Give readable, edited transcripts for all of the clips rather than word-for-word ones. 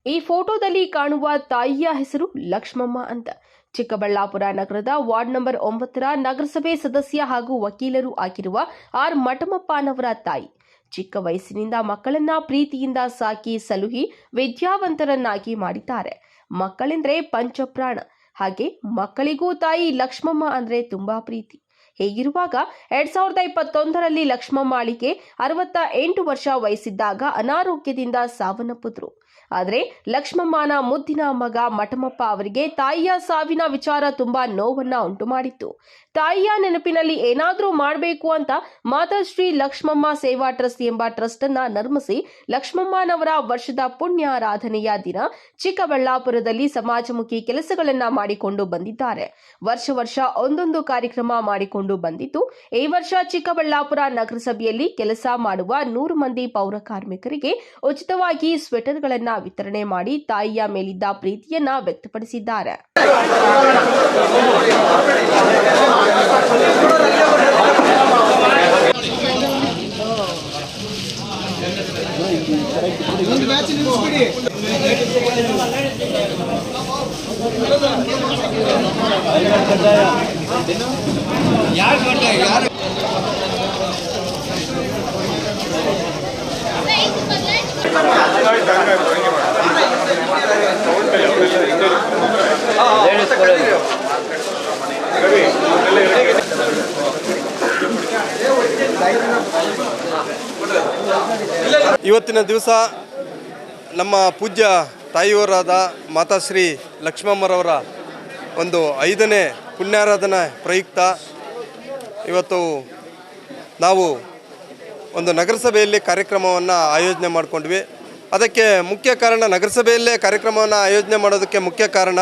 ಈ ಫೋಟೋದಲ್ಲಿ ಕಾಣುವ ತಾಯಿಯ ಹೆಸರು ಲಕ್ಷ್ಮಮ್ಮ ಅಂತ. ಚಿಕ್ಕಬಳ್ಳಾಪುರ ನಗರದ ವಾರ್ಡ್ ನಂಬರ್ 9ರ ನಗರಸಭೆ ಸದಸ್ಯ ಹಾಗೂ ವಕೀಲರು ಆಗಿರುವ ಆರ್ ಮಠಮಪ್ಪನವರ ತಾಯಿ. ಚಿಕ್ಕ ವಯಸ್ಸಿನಿಂದ ಮಕ್ಕಳನ್ನ ಪ್ರೀತಿಯಿಂದ ಸಾಕಿ ಸಲುಹಿ ವಿದ್ಯಾವಂತರನ್ನಾಗಿ ಮಾಡಿದ್ದಾರೆ. ಮಕ್ಕಳೆಂದ್ರೆ ಪಂಚಪ್ರಾಣ. ಹಾಗೆ ಮಕ್ಕಳಿಗೂ ತಾಯಿ ಲಕ್ಷ್ಮಮ್ಮ ಅಂದ್ರೆ ತುಂಬಾ ಪ್ರೀತಿ. ಹೀಗಿರುವಾಗ 2021ರಲ್ಲಿ ಲಕ್ಷ್ಮಮ್ಮಳಿಗೆ 68 ವರ್ಷ ವಯಸ್ಸಿದ್ದಾಗ ಅನಾರೋಗ್ಯದಿಂದ ಸಾವನ್ನಪ್ಪಿದ್ರು. ಆದರೆ ಲಕ್ಷ್ಮಮ್ಮನ ಮುದ್ದಿನ ಮಗ ಮಠಮಪ್ಪ ಅವರಿಗೆ ತಾಯಿಯ ಸಾವಿನ ವಿಚಾರ ತುಂಬಾ ನೋವನ್ನ ಉಂಟು ಮಾಡಿತ್ತು. ತಾಯಿಯ ನೆನಪಿನಲ್ಲಿ ಏನಾದರೂ ಮಾಡಬೇಕು ಅಂತ ಮಾತಾಶ್ರೀ ಲಕ್ಷ್ಮಮ್ಮ ಸೇವಾ ಟ್ರಸ್ಟ್ ಎಂಬ ಟ್ರಸ್ಟ್ ಅನ್ನ ನಿರ್ಮಿಸಿ ಲಕ್ಷ್ಮಮ್ಮನವರ ವರ್ಷದ ಪುಣ್ಯಾರಾಧನೆಯ ದಿನ ಚಿಕ್ಕಬಳ್ಳಾಪುರದಲ್ಲಿ ಸಮಾಜಮುಖಿ ಕೆಲಸಗಳನ್ನ ಮಾಡಿಕೊಂಡು ಬಂದಿದ್ದಾರೆ. ವರ್ಷ ಒಂದೊಂದು ಕಾರ್ಯಕ್ರಮ ಮಾಡಿಕೊಂಡು ಬಂದಿದ್ದು, ಈ ವರ್ಷ ಚಿಕ್ಕಬಳ್ಳಾಪುರ ನಗರಸಭೆಯಲ್ಲಿ ಕೆಲಸ ಮಾಡುವ 100 ಮಂದಿ ಪೌರ ಕಾರ್ಮಿಕರಿಗೆ ಉಚಿತವಾಗಿ ಸ್ವೆಟರ್ಗಳನ್ನ ವಿತರಣೆ ಮಾಡಿ ತಾಯಿಯ ಮೇಲಿದ್ದ ಪ್ರೀತಿಯನ್ನ ವ್ಯಕ್ತಪಡಿಸಿದ್ದಾರೆ. ಇವತ್ತಿನ ದಿವಸ ನಮ್ಮ ಪೂಜ್ಯ ತಾಯಿಯವರಾದ ಮಾತಾಶ್ರೀ ಲಕ್ಷ್ಮಮ್ಮರವರ ಒಂದು 5ನೇ ಪುಣ್ಯಾರಾಧನಾ ಪ್ರಯುಕ್ತ ಇವತ್ತು ನಾವು ಒಂದು ನಗರಸಭೆಯಲ್ಲಿ ಕಾರ್ಯಕ್ರಮವನ್ನು ಆಯೋಜನೆ ಮಾಡಿಕೊಂಡ್ವಿ. ಅದಕ್ಕೆ ಮುಖ್ಯ ಕಾರಣ, ನಗರಸಭೆಯಲ್ಲೇ ಕಾರ್ಯಕ್ರಮವನ್ನು ಆಯೋಜನೆ ಮಾಡೋದಕ್ಕೆ ಮುಖ್ಯ ಕಾರಣ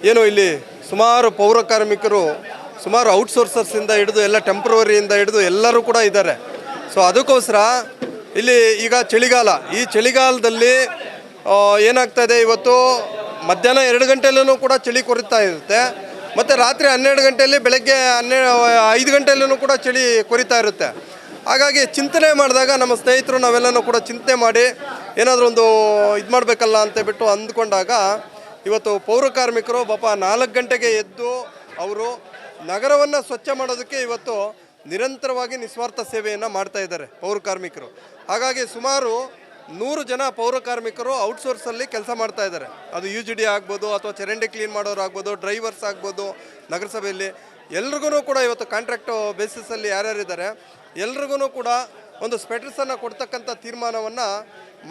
ಏನು, ಇಲ್ಲಿ ಸುಮಾರು ಪೌರ ಕಾರ್ಮಿಕರು, ಸುಮಾರು ಔಟ್ಸೋರ್ಸರ್ಸಿಂದ ಹಿಡಿದು ಎಲ್ಲ ಟೆಂಪ್ರವರಿಯಿಂದ ಹಿಡಿದು ಎಲ್ಲರೂ ಕೂಡ ಇದ್ದಾರೆ. ಸೊ ಅದಕ್ಕೋಸ್ಕರ ಇಲ್ಲಿ ಈಗ ಚಳಿಗಾಲ, ಈ ಚಳಿಗಾಲದಲ್ಲಿ ಏನಾಗ್ತಾಯಿದೆ, ಇವತ್ತು ಮಧ್ಯಾಹ್ನ 2 ಗಂಟೆಯಲ್ಲೂ ಕೂಡ ಚಳಿ ಕೊರಿತಾ ಇರುತ್ತೆ, ಮತ್ತು ರಾತ್ರಿ 12 ಗಂಟೆಯಲ್ಲಿ, ಬೆಳಗ್ಗೆ 5 ಗಂಟೆಯಲ್ಲೂ ಕೂಡ ಚಳಿ ಕೊರಿತಾ ಇರುತ್ತೆ. ಹಾಗಾಗಿ ಚಿಂತನೆ ಮಾಡಿದಾಗ ನಮ್ಮ ಸ್ನೇಹಿತರು ನಾವೆಲ್ಲನೂ ಕೂಡ ಚಿಂತನೆ ಮಾಡಿ ಏನಾದರೂ ಒಂದು ಇದು ಮಾಡಬೇಕಲ್ಲ ಅಂತೇಳ್ಬಿಟ್ಟು ಅಂದ್ಕೊಂಡಾಗ ಇವತ್ತು ಪೌರ ಕಾರ್ಮಿಕರು 4 ಗಂಟೆಗೆ ಎದ್ದು ಅವರು ನಗರವನ್ನು ಸ್ವಚ್ಛ ಮಾಡೋದಕ್ಕೆ ಇವತ್ತು ನಿರಂತರವಾಗಿ ನಿಸ್ವಾರ್ಥ ಸೇವೆಯನ್ನು ಮಾಡ್ತಾ ಇದ್ದಾರೆ ಪೌರ ಕಾರ್ಮಿಕರು. ಹಾಗಾಗಿ ಸುಮಾರು 100 ಜನ ಪೌರ ಕಾರ್ಮಿಕರು ಔಟ್ಸೋರ್ಸಲ್ಲಿ ಕೆಲಸ ಮಾಡ್ತಾ ಇದ್ದಾರೆ. ಅದು UGD ಆಗ್ಬೋದು, ಅಥವಾ ಚರಂಡಿ ಕ್ಲೀನ್ ಮಾಡೋರು ಆಗ್ಬೋದು, ಡ್ರೈವರ್ಸ್ ಆಗ್ಬೋದು. ನಗರಸಭೆಯಲ್ಲಿ ಎಲ್ರಿಗೂ ಕೂಡ ಇವತ್ತು ಕಾಂಟ್ರಾಕ್ಟ್ ಬೇಸಿಸಲ್ಲಿ ಯಾರ್ಯಾರಿದ್ದಾರೆ ಎಲ್ರಿಗೂ ಕೂಡ ಒಂದು ಸ್ವೆಟರ್ಸನ್ನು ಕೊಡ್ತಕ್ಕಂಥ ತೀರ್ಮಾನವನ್ನು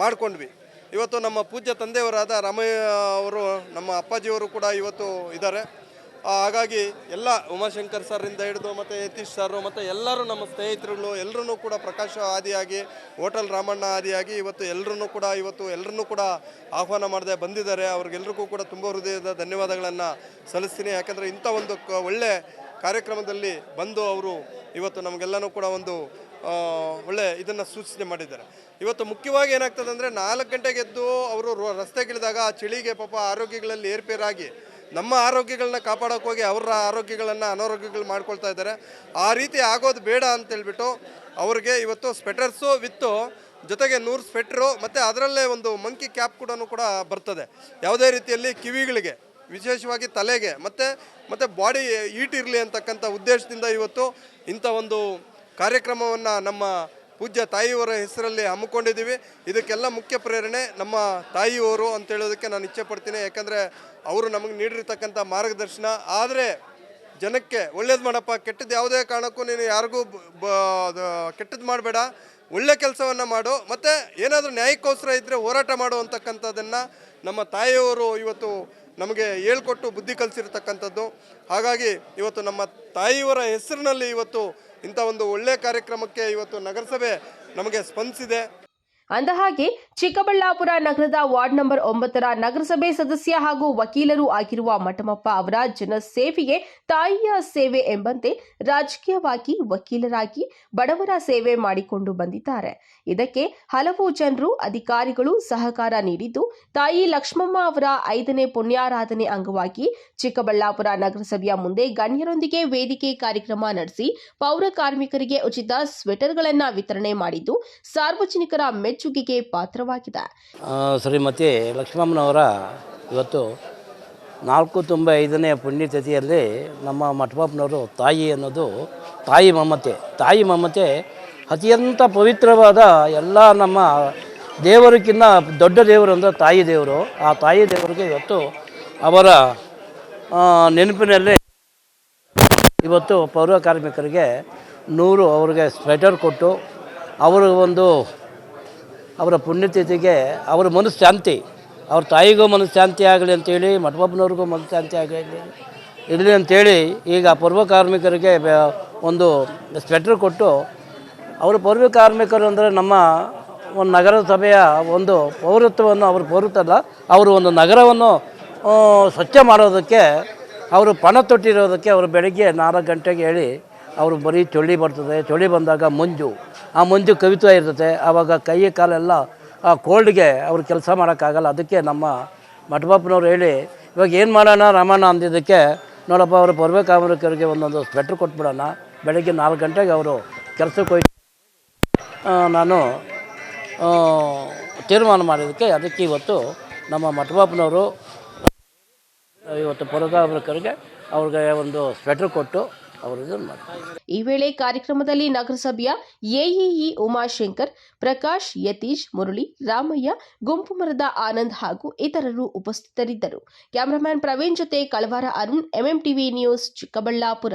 ಮಾಡಿಕೊಂಡ್ವಿ. ಇವತ್ತು ನಮ್ಮ ಪೂಜ್ಯ ತಂದೆಯವರಾದ ರಾಮಯ್ಯ ಅವರು, ನಮ್ಮ ಅಪ್ಪಾಜಿಯವರು ಕೂಡ ಇವತ್ತು ಇದ್ದಾರೆ. ಹಾಗಾಗಿ ಎಲ್ಲ ಉಮಾಶಂಕರ್ ಸರಿಂದ ಹಿಡಿದು ಮತ್ತು ಯತೀಶ್ ಸರ್ ಮತ್ತು ಎಲ್ಲರೂ ನಮ್ಮ ಸ್ನೇಹಿತರುಗಳು ಎಲ್ಲರೂ ಕೂಡ ಪ್ರಕಾಶ ಆದಿಯಾಗಿ, ಹೋಟೆಲ್ ರಾಮಣ್ಣ ಆದಿಯಾಗಿ ಇವತ್ತು ಎಲ್ಲರನ್ನೂ ಕೂಡ ಆಹ್ವಾನ ಮಾಡದೆ ಬಂದಿದ್ದಾರೆ. ಅವ್ರಿಗೆಲ್ರಿಗೂ ಕೂಡ ತುಂಬ ಹೃದಯದ ಧನ್ಯವಾದಗಳನ್ನು ಸಲ್ಲಿಸ್ತೀನಿ. ಯಾಕೆಂದರೆ ಇಂಥ ಒಂದು ಒಳ್ಳೆ ಕಾರ್ಯಕ್ರಮದಲ್ಲಿ ಬಂದು ಅವರು ಇವತ್ತು ನಮಗೆಲ್ಲನೂ ಕೂಡ ಒಂದು ಒಳ್ಳೆ ಇದನ್ನು ಸೂಚನೆ ಮಾಡಿದ್ದಾರೆ. ಇವತ್ತು ಮುಖ್ಯವಾಗಿ ಏನಾಗ್ತದೆ ಅಂದರೆ 4 ಗಂಟೆಗೆ ಎದ್ದು ಅವರು ರಸ್ತೆಗಿಳಿದಾಗ ಆ ಚಳಿಗೆ ಪಾಪ ಆರೋಗ್ಯಗಳಲ್ಲಿ ಏರ್ಪೇರಾಗಿ ನಮ್ಮ ಆರೋಗ್ಯಗಳನ್ನ ಕಾಪಾಡೋಕೆ ಹೋಗಿ ಅವರ ಆರೋಗ್ಯಗಳನ್ನು ಅನಾರೋಗ್ಯಗಳು ಮಾಡ್ಕೊಳ್ತಾ ಇದ್ದಾರೆ. ಆ ರೀತಿ ಆಗೋದು ಬೇಡ ಅಂತೇಳ್ಬಿಟ್ಟು ಅವ್ರಿಗೆ ಇವತ್ತು ಸ್ವೆಟರ್ಸು ವಿತ್ತು ಜೊತೆಗೆ 100 ಸ್ವೆಟ್ರು ಮತ್ತು ಅದರಲ್ಲೇ ಒಂದು ಮಂಕಿ ಕ್ಯಾಪ್ ಕೂಡ ಬರ್ತದೆ. ಯಾವುದೇ ರೀತಿಯಲ್ಲಿ ಕಿವಿಗಳಿಗೆ, ವಿಶೇಷವಾಗಿ ತಲೆಗೆ ಮತ್ತು ಬಾಡಿ ಹೀಟ್ ಇರಲಿ ಅಂತಕ್ಕಂಥ ಉದ್ದೇಶದಿಂದ ಇವತ್ತು ಇಂಥ ಒಂದು ಕಾರ್ಯಕ್ರಮವನ್ನು ನಮ್ಮ ಪೂಜ್ಯ ತಾಯಿಯವರ ಹೆಸರಲ್ಲಿ ಹಮ್ಮಿಕೊಂಡಿದ್ದೀವಿ. ಇದಕ್ಕೆಲ್ಲ ಮುಖ್ಯ ಪ್ರೇರಣೆ ನಮ್ಮ ತಾಯಿಯವರು ಅಂತ ಹೇಳೋದಕ್ಕೆ ನಾನು ಇಚ್ಛೆ ಪಡ್ತೀನಿ. ಯಾಕಂದರೆ ಅವರು ನಮಗೆ ನೀಡಿರ್ತಕ್ಕಂಥ ಮಾರ್ಗದರ್ಶನ. ಆದರೆ ಜನಕ್ಕೆ ಒಳ್ಳೇದು ಮಾಡಪ್ಪ, ಕೆಟ್ಟದ್ದು ಯಾವುದೇ ಕಾರಣಕ್ಕೂ ನೀನು ಯಾರಿಗೂ ಕೆಟ್ಟದ್ದು ಮಾಡಬೇಡ, ಒಳ್ಳೆ ಕೆಲಸವನ್ನು ಮಾಡು, ಮತ್ತು ಏನಾದರೂ ನ್ಯಾಯಕ್ಕೋಸ್ಕರ ಇದ್ದರೆ ಹೋರಾಟ ಮಾಡು ಅಂತಕ್ಕಂಥದ್ದನ್ನು ನಮ್ಮ ತಾಯಿಯವರು ಇವತ್ತು ನಮಗೆ ಹೇಳ್ಕೊಟ್ಟು ಬುದ್ಧಿ ಕಲಿಸಿರ್ತಕ್ಕಂಥದ್ದು. ಹಾಗಾಗಿ ಇವತ್ತು ನಮ್ಮ ತಾಯಿಯವರ ಹೆಸರಿನಲ್ಲಿ ಇವತ್ತು ಇಂಥ ಒಂದು ಒಳ್ಳೆಯ ಕಾರ್ಯಕ್ರಮಕ್ಕೆ ಇವತ್ತು ನಗರಸಭೆ ನಮಗೆ ಸ್ಪಂದಿಸಿದೆ. ಅಂದಹಾಗೆ ಚಿಕ್ಕಬಳ್ಳಾಪುರ ನಗರದ ವಾರ್ಡ್ ನಂಬರ್ 9ರ ನಗರಸಭೆ ಸದಸ್ಯ ಹಾಗೂ ವಕೀಲರು ಆಗಿರುವ ಮಠಮಪ್ಪ ಅವರ ಜನಸೇವೆಗೆ ತಾಯಿಯ ಸೇವೆ ಎಂಬಂತೆ ರಾಜಕೀಯವಾಗಿ ವಕೀಲರಾಗಿ ಬಡವರ ಸೇವೆ ಮಾಡಿಕೊಂಡು ಬಂದಿದ್ದಾರೆ. ಇದಕ್ಕೆ ಹಲವು ಜನರು, ಅಧಿಕಾರಿಗಳು ಸಹಕಾರ ನೀಡಿದ್ದು, ತಾಯಿ ಲಕ್ಷ್ಮಮ್ಮ ಅವರ 5ನೇ ಪುಣ್ಯಾರಾಧನೆ ಅಂಗವಾಗಿ ಚಿಕ್ಕಬಳ್ಳಾಪುರ ನಗರಸಭೆಯ ಮುಂದೆ ಗಣ್ಯರೊಂದಿಗೆ ವೇದಿಕೆ ಕಾರ್ಯಕ್ರಮ ನಡೆಸಿ ಪೌರ ಕಾರ್ಮಿಕರಿಗೆ ಉಚಿತ ಸ್ವೆಟರ್ಗಳನ್ನು ವಿತರಣೆ ಮಾಡಿದ್ದು, ಸಾರ್ವಜನಿಕರ ಮೆಚ್ಚುಗೆ ಮೆಚ್ಚುಗೆಗೆ ಪಾತ್ರವಾಗಿದೆ. ಶ್ರೀಮತಿ ಲಕ್ಷ್ಮಮ್ಮನವರ ಇವತ್ತು 4/5ನೇ ಪುಣ್ಯತಿಥಿಯಲ್ಲಿ ನಮ್ಮ ಮಠಪಪ್ಪನವರು ತಾಯಿ ಅನ್ನೋದು ತಾಯಿ ಮಮತೆ ಅತ್ಯಂತ ಪವಿತ್ರವಾದ ಎಲ್ಲ ನಮ್ಮ ದೇವರಿಗಿನ್ನ ದೊಡ್ಡ ದೇವರು ಅಂದರೆ ತಾಯಿ ದೇವರು. ಆ ತಾಯಿ ದೇವರಿಗೆ ಇವತ್ತು ಅವರ ನೆನಪಿನಲ್ಲಿ ಇವತ್ತು ಪೌರ ಕಾರ್ಮಿಕರಿಗೆ 100 ಅವರಿಗೆ ಸ್ವೆಟರ್ ಕೊಟ್ಟು ಅವರ ಪುಣ್ಯತಿಥಿಗೆ ಅವರ ಮನಃಶಾಂತಿ, ಅವ್ರ ತಾಯಿಗೂ ಮನಃಶಾಂತಿ ಆಗಲಿ ಅಂತೇಳಿ, ಮಠಪಪ್ಪನವ್ರಿಗೂ ಮನಃಶಾಂತಿ ಇರಲಿ ಅಂತೇಳಿ ಈಗ ಪೌರ ಕಾರ್ಮಿಕರಿಗೆ ಒಂದು ಸ್ವೆಟರ್ ಕೊಟ್ಟು, ಅವರು ಪೌರ ಕಾರ್ಮಿಕರು ಅಂದರೆ ನಮ್ಮ ಒಂದು ನಗರಸಭೆಯ ಒಂದು ಪೌರತ್ವವನ್ನು ಅವರು ಒಂದು ನಗರವನ್ನು ಸ್ವಚ್ಛ ಮಾಡೋದಕ್ಕೆ ಅವರು ಪಣ ತೊಟ್ಟಿರೋದಕ್ಕೆ ಅವರು ಬೆಳಗ್ಗೆ 4 ಗಂಟೆಗೆ ಹೇಳಿ ಅವರು ಬರೀ ಚಳಿ ಬರ್ತದೆ. ಚಳಿ ಬಂದಾಗ ಆ ಮಂಜು ಕವಿತಾ ಇರ್ತದೆ. ಆವಾಗ ಕೈ ಕಾಲೆಲ್ಲ ಆ ಕೋಲ್ಡ್ಗೆ ಅವ್ರು ಕೆಲಸ ಮಾಡೋಕ್ಕಾಗಲ್ಲ. ಅದಕ್ಕೆ ನಮ್ಮ ಮಠಪಪ್ಪನವ್ರು ಹೇಳಿ ಇವಾಗ ಏನು ಮಾಡೋಣ ರಾಮಣ್ಣ ಅಂದಿದ್ದಕ್ಕೆ, ನೋಡಪ್ಪ ಅವರು ಪೌರ ಕಾರ್ಮಿಕರಿಗೆ ಒಂದೊಂದು ಸ್ವೆಟ್ರ್ ಕೊಟ್ಬಿಡೋಣ, ಬೆಳಗ್ಗೆ 4 ಗಂಟೆಗೆ ಅವರು ಕೆಲಸಕ್ಕೆ ಹೋಗಿ ನಾನು ತೀರ್ಮಾನ ಮಾಡಿದ್ದಕ್ಕೆ ಅದಕ್ಕೆ ಇವತ್ತು ನಮ್ಮ ಮಠಪಪ್ಪನವರು ಇವತ್ತು ಪೌರ ಕಾರ್ಮಿಕರಿಗೆ ಅವ್ರಿಗೆ ಒಂದು ಸ್ವೆಟ್ರ್ ಕೊಟ್ಟು ಅವರು ಇದನ್ನು ಮಾಡ್ತಾರೆ. ಈ ವೇಳೆ ಕಾರ್ಯಕ್ರಮದಲ್ಲಿ ನಗರಸಭೆಯ ಎಇಇ ಉಮಾಶಂಕರ್, ಪ್ರಕಾಶ್, ಯತೀಶ್, ಮುರಳಿ, ರಾಮಯ್ಯ, ಗುಂಪು ಮರದ ಆನಂದ್ ಹಾಗೂ ಇತರರು ಉಪಸ್ಥಿತರಿದ್ದರು. ಕ್ಯಾಮರಾಮ್ಯಾನ್ ಪ್ರವೀಣ್ ಜೊತೆ ಕಳವಾರ ಅರುಣ್, ಎಂಎಂಟಿವಿ ನ್ಯೂಸ್, ಚಿಕ್ಕಬಳ್ಳಾಪುರ.